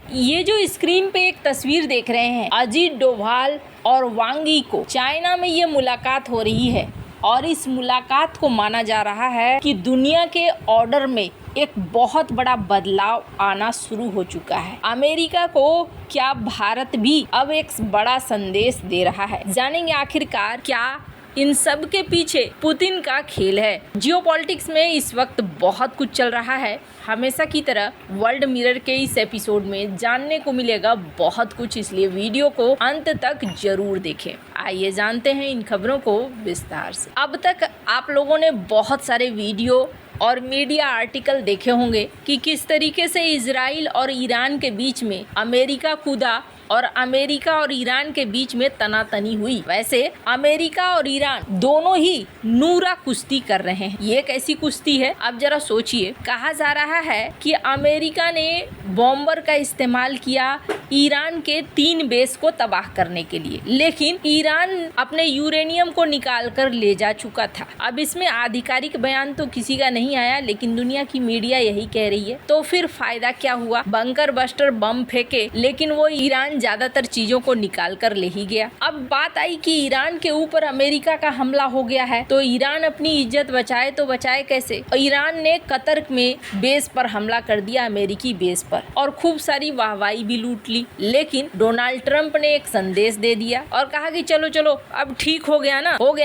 ये जो स्क्रीन पे एक तस्वीर देख रहे हैं, अजीत डोभाल और वांग यी को चाइना में ये मुलाकात हो रही है और इस मुलाकात को माना जा रहा है कि दुनिया के ऑर्डर में एक बहुत बड़ा बदलाव आना शुरू हो चुका है। अमेरिका को क्या भारत भी अब एक बड़ा संदेश दे रहा है? जानेंगे आखिरकार क्या इन सब के पीछे पुतिन का खेल है। जियोपॉलिटिक्स में इस वक्त बहुत कुछ चल रहा है। हमेशा की तरह वर्ल्ड मिरर के इस एपिसोड में जानने को मिलेगा बहुत कुछ, इसलिए वीडियो को अंत तक जरूर देखें। आइए जानते हैं इन खबरों को विस्तार से। अब तक आप लोगों ने बहुत सारे वीडियो और मीडिया आर्टिकल देखे होंगे कि किस तरीके से इजराइल और ईरान के बीच में अमेरिका कूदा और अमेरिका और ईरान के बीच में तनातनी हुई। वैसे अमेरिका और ईरान दोनों ही नूरा कुश्ती कर रहे हैं। ये कैसी कुश्ती है, अब जरा सोचिए। कहा जा रहा है कि अमेरिका ने बॉम्बर का इस्तेमाल किया ईरान के 3 बेस को तबाह करने के लिए, लेकिन ईरान अपने यूरेनियम को निकाल कर ले जा चुका था। अब इसमें आधिकारिक बयान तो किसी का नहीं आया, लेकिन दुनिया की मीडिया यही कह रही है। तो फिर फायदा क्या हुआ? बंकर बस्टर बम फेंके, लेकिन वो ईरान ज्यादातर चीजों को निकाल कर ले ही गया। अब बात आई कि ईरान के ऊपर अमेरिका का हमला हो गया है, तो ईरान अपनी इज्जत बचाए तो बचाए कैसे? ईरान ने कतर में बेस पर हमला कर दिया, अमेरिकी बेस पर, और खूब सारी वाहवाही भी लूट ली। लेकिन डोनाल्ड ट्रंप ने एक संदेश दे दिया और कहा कि चलो चलो अब ठीक हो गया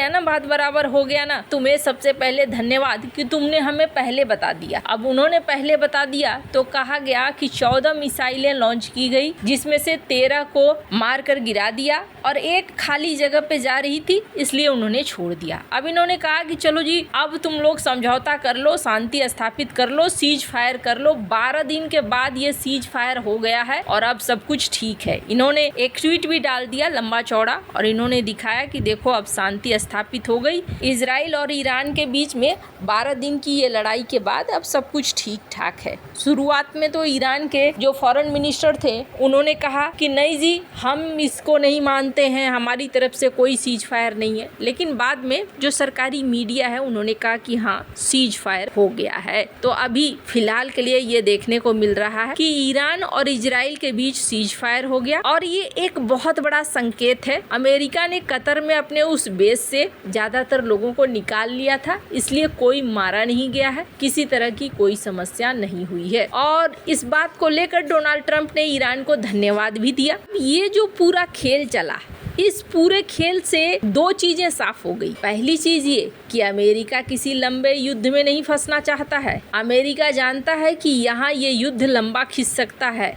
ना, बात बराबर हो गया ना, तुम्हें सबसे पहले धन्यवाद कि तुमने हमें पहले बता दिया। अब उन्होंने पहले बता दिया तो कहा गया कि 14 मिसाइलें लॉन्च की गई, जिसमें से 13 को मार कर गिरा दिया और एक खाली जगह पे जा रही थी, इसलिए उन्होंने छोड़ दिया। अब इन्होंने कहा कि चलो जी, अब तुम लोग समझौता कर लो, शांति स्थापित कर लो, सीज फायर कर लो। 12 दिन के बाद ये सीज फायर हो गया है और अब सब कुछ ठीक है। इन्होंने एक ट्वीट भी डाल दिया लंबा चौड़ा और इन्होंने दिखाया कि देखो अब शांति स्थापित हो गई। इजराइल और ईरान के बीच में 12 दिन की ये लड़ाई के बाद अब सब कुछ ठीक ठाक है। शुरुआत में तो ईरान के जो फॉरेन मिनिस्टर थे उन्होंने कहा कि नहीं जी, हम इसको नहीं मानते हैं, हमारी तरफ से कोई सीज फायर नहीं है। लेकिन बाद में जो सरकारी मीडिया है उन्होंने कहा कि हाँ, सीज फायर हो गया है। तो अभी फिलहाल के लिए ये देखने को मिल रहा है कि ईरान और इजराइल के बीच सीज फायर हो गया और ये एक बहुत बड़ा संकेत है। अमेरिका ने कतर में अपने उस बेस से ज्यादातर लोगों को निकाल लिया था, इसलिए कोई मारा नहीं गया है, किसी तरह की कोई समस्या नहीं हुई है। और इस बात को लेकर डोनाल्ड ट्रंप ने ईरान को धन्यवाद भी दिया। ये जो पूरा खेल चला, इस पूरे खेल से 2 चीजें साफ हो गई। पहली चीज ये कि अमेरिका किसी लंबे युद्ध में नहीं फंसना चाहता है। अमेरिका जानता है कि यहाँ ये युद्ध लंबा खिंच सकता है,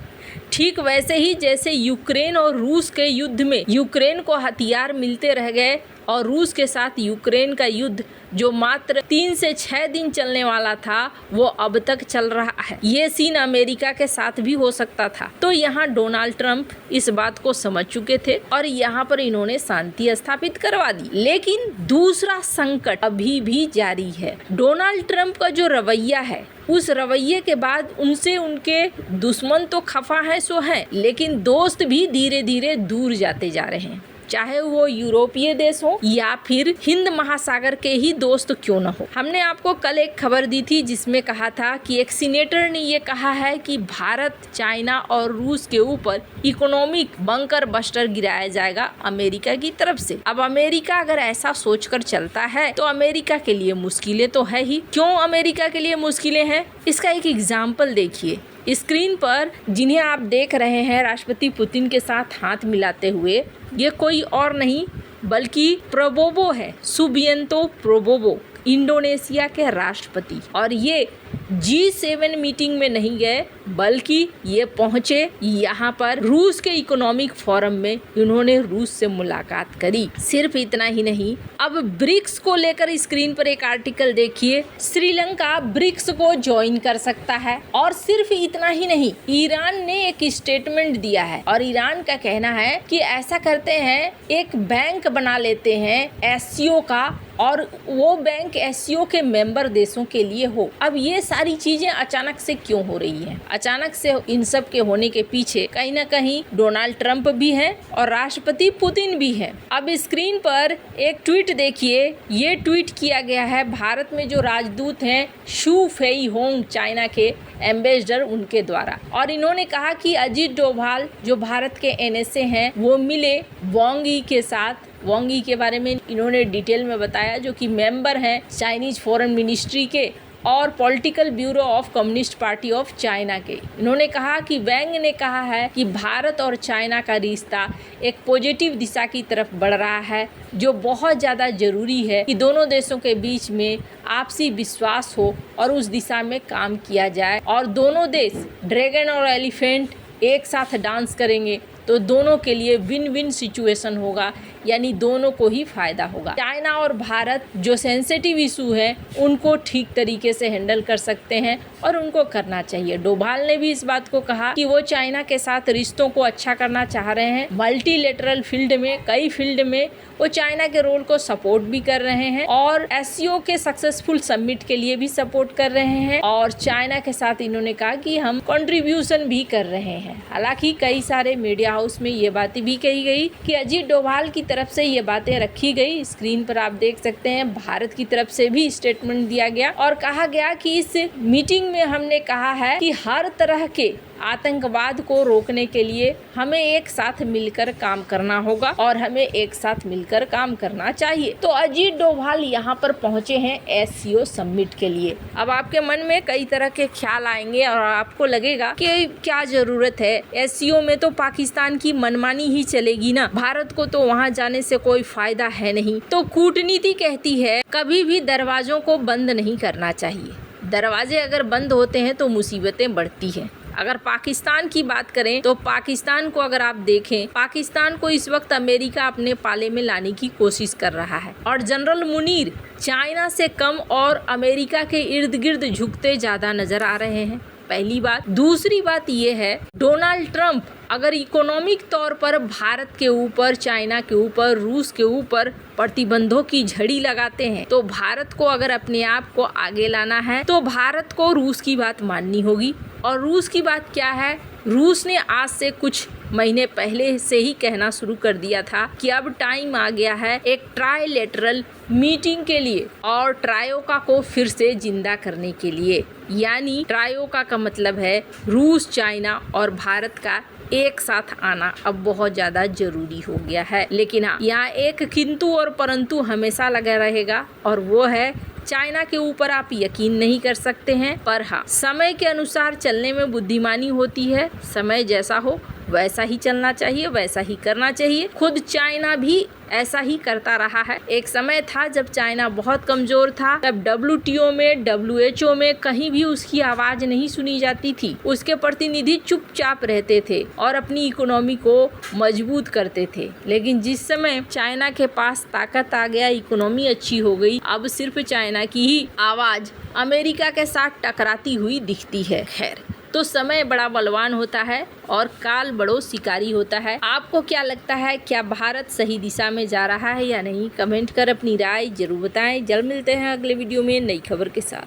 ठीक वैसे ही जैसे यूक्रेन और रूस के युद्ध में यूक्रेन को हथियार मिलते रह गए और रूस के साथ यूक्रेन का युद्ध जो मात्र 3 से 6 दिन चलने वाला था वो अब तक चल रहा है। ये सीन अमेरिका के साथ भी हो सकता था। तो यहाँ डोनाल्ड ट्रंप इस बात को समझ चुके थे और यहाँ पर इन्होंने शांति स्थापित करवा दी। लेकिन दूसरा संकट अभी भी जारी है। डोनाल्ड ट्रंप का जो रवैया है, उस रवैये के बाद उनसे उनके दुश्मन तो खफा है सो है, लेकिन दोस्त भी धीरे धीरे दूर जाते जा रहे हैं। चाहे वो यूरोपीय देश हो या फिर हिंद महासागर के ही दोस्त क्यों न हो। हमने आपको कल एक खबर दी थी जिसमें कहा था कि एक सीनेटर ने ये कहा है कि भारत, चाइना और रूस के ऊपर इकोनॉमिक बंकर बस्टर गिराया जाएगा अमेरिका की तरफ से। अब अमेरिका अगर ऐसा सोचकर चलता है तो अमेरिका के लिए मुश्किलें तो है ही। क्यों अमेरिका के लिए मुश्किलें हैं, इसका एक एग्जाम्पल देखिए। स्क्रीन पर जिन्हें आप देख रहे हैं राष्ट्रपति पुतिन के साथ हाथ मिलाते हुए, ये कोई और नहीं बल्कि प्रोबोवो है, सुबिएंतो प्रोबोवो, इंडोनेशिया के राष्ट्रपति। और ये G7 मीटिंग में नहीं गए बल्कि ये पहुंचे यहाँ पर रूस के इकोनॉमिक फोरम में, इन्होंने रूस से मुलाकात करी। सिर्फ इतना ही नहीं, अब ब्रिक्स को लेकर स्क्रीन पर एक आर्टिकल देखिए, श्रीलंका ब्रिक्स को ज्वाइन कर सकता है। और सिर्फ इतना ही नहीं, ईरान ने एक स्टेटमेंट दिया है और ईरान का कहना है कि ऐसा करते हैं, एक बैंक बना लेते हैं एससीओ का और वो बैंक एससीओ के मेंबर देशों के लिए हो। अब ये सारी चीजें अचानक से क्यों हो रही हैं? अचानक से इन सब के होने के पीछे कहीं ना कहीं डोनाल्ड ट्रंप भी हैं और राष्ट्रपति पुतिन भी हैं। अब स्क्रीन पर एक ट्वीट देखिए, ये ट्वीट किया गया है भारत में जो राजदूत हैं शू फेई होंग चाइना के, एम्बेसडर उनके द्वारा। और इन्होंने कहा कि अजीत डोभाल जो भारत के NSA हैं वो मिले वांग यी के साथ। वांग यी के बारे में इन्होंने डिटेल में बताया, जो कि मेंबर हैं चाइनीज फॉरेन मिनिस्ट्री के और political bureau of communist party of China के। इन्होंने कहा कि वैंग ने कहा है कि भारत और चाइना का रिश्ता एक पॉजिटिव दिशा की तरफ बढ़ रहा है, जो बहुत ज़्यादा ज़रूरी है कि दोनों देशों के बीच में आपसी विश्वास हो और उस दिशा में काम किया जाए। और दोनों देश ड्रैगन और एलिफेंट एक साथ डांस करेंगे तो दोनों के लिए विन विन सिचुएशन होगा, यानी दोनों को ही फायदा होगा। चाइना और भारत जो सेंसिटिव इशू है उनको ठीक तरीके से हैंडल कर सकते हैं और उनको करना चाहिए। डोभाल ने भी इस बात को कहा कि वो चाइना के साथ रिश्तों को अच्छा करना चाह रहे हैं। मल्टीलेटरल फील्ड में, कई फील्ड में वो चाइना के रोल को सपोर्ट भी कर रहे हैं और SCO के सक्सेसफुल समिट के लिए भी सपोर्ट कर रहे हैं। और चाइना के साथ इन्होंने कहा कि हम कंट्रीब्यूशन भी कर रहे हैं। हालांकि कई सारे मीडिया हाउस में ये बातें भी कही गई कि अजीत डोभाल की तरफ से ये बातें रखी गई। स्क्रीन पर आप देख सकते हैं भारत की तरफ से भी स्टेटमेंट दिया गया और कहा गया कि इस मीटिंग में हमने कहा है कि हर तरह के आतंकवाद को रोकने के लिए हमें एक साथ मिलकर काम करना होगा और हमें एक साथ मिलकर काम करना चाहिए। तो अजीत डोभाल यहाँ पर पहुँचे हैं SCO समिट के लिए। अब आपके मन में कई तरह के ख्याल आएंगे और आपको लगेगा कि क्या जरूरत है, SCO में तो पाकिस्तान की मनमानी ही चलेगी ना, भारत को तो वहाँ जाने से कोई फायदा है नहीं। तो कूटनीति कहती है कभी भी दरवाजों को बंद नहीं करना चाहिए। दरवाजे अगर बंद होते हैं तो मुसीबतें बढ़ती हैं। अगर पाकिस्तान की बात करें तो पाकिस्तान को अगर आप देखें, पाकिस्तान को इस वक्त अमेरिका अपने पाले में लाने की कोशिश कर रहा है और जनरल मुनीर चाइना से कम और अमेरिका के इर्द गिर्द झुकते ज्यादा नजर आ रहे हैं। पहली बात। दूसरी बात ये है, डोनाल्ड ट्रंप अगर इकोनॉमिक तौर पर भारत के ऊपर, चाइना के ऊपर, रूस के ऊपर प्रतिबंधों की झड़ी लगाते हैं तो भारत को अगर अपने आप को आगे लाना है तो भारत को रूस की बात माननी होगी। और रूस की बात क्या है, रूस ने आज से कुछ महीने पहले से ही कहना शुरू कर दिया था कि अब टाइम आ गया है एक ट्राइलेटरल मीटिंग के लिए और ट्रायोका को फिर से जिंदा करने के लिए। यानी ट्रायोका का मतलब है रूस, चाइना और भारत का एक साथ आना अब बहुत ज़्यादा जरूरी हो गया है। लेकिन हाँ, यहाँ एक किंतु और परंतु हमेशा लगा रहेगा और वो है चाइना के ऊपर आप यकीन नहीं कर सकते हैं, पर हाँ समय के अनुसार चलने में बुद्धिमानी होती है। समय जैसा हो वैसा ही चलना चाहिए, वैसा ही करना चाहिए। खुद चाइना भी ऐसा ही करता रहा है। एक समय था जब चाइना बहुत कमजोर था, तब WTO में, WHO में कहीं भी उसकी आवाज नहीं सुनी जाती थी। उसके प्रतिनिधि चुपचाप रहते थे और अपनी इकोनॉमी को मजबूत करते थे। लेकिन जिस समय चाइना के पास ताकत आ गया, इकोनॉमी अच्छी हो गई, अब सिर्फ चाइना की ही आवाज अमेरिका के साथ टकराती हुई दिखती है। खैर, तो समय बड़ा बलवान होता है और काल बड़ो शिकारी होता है। आपको क्या लगता है, क्या भारत सही दिशा में जा रहा है या नहीं? कमेंट कर अपनी राय जरूर बताएं। जल्द मिलते हैं अगले वीडियो में नई खबर के साथ।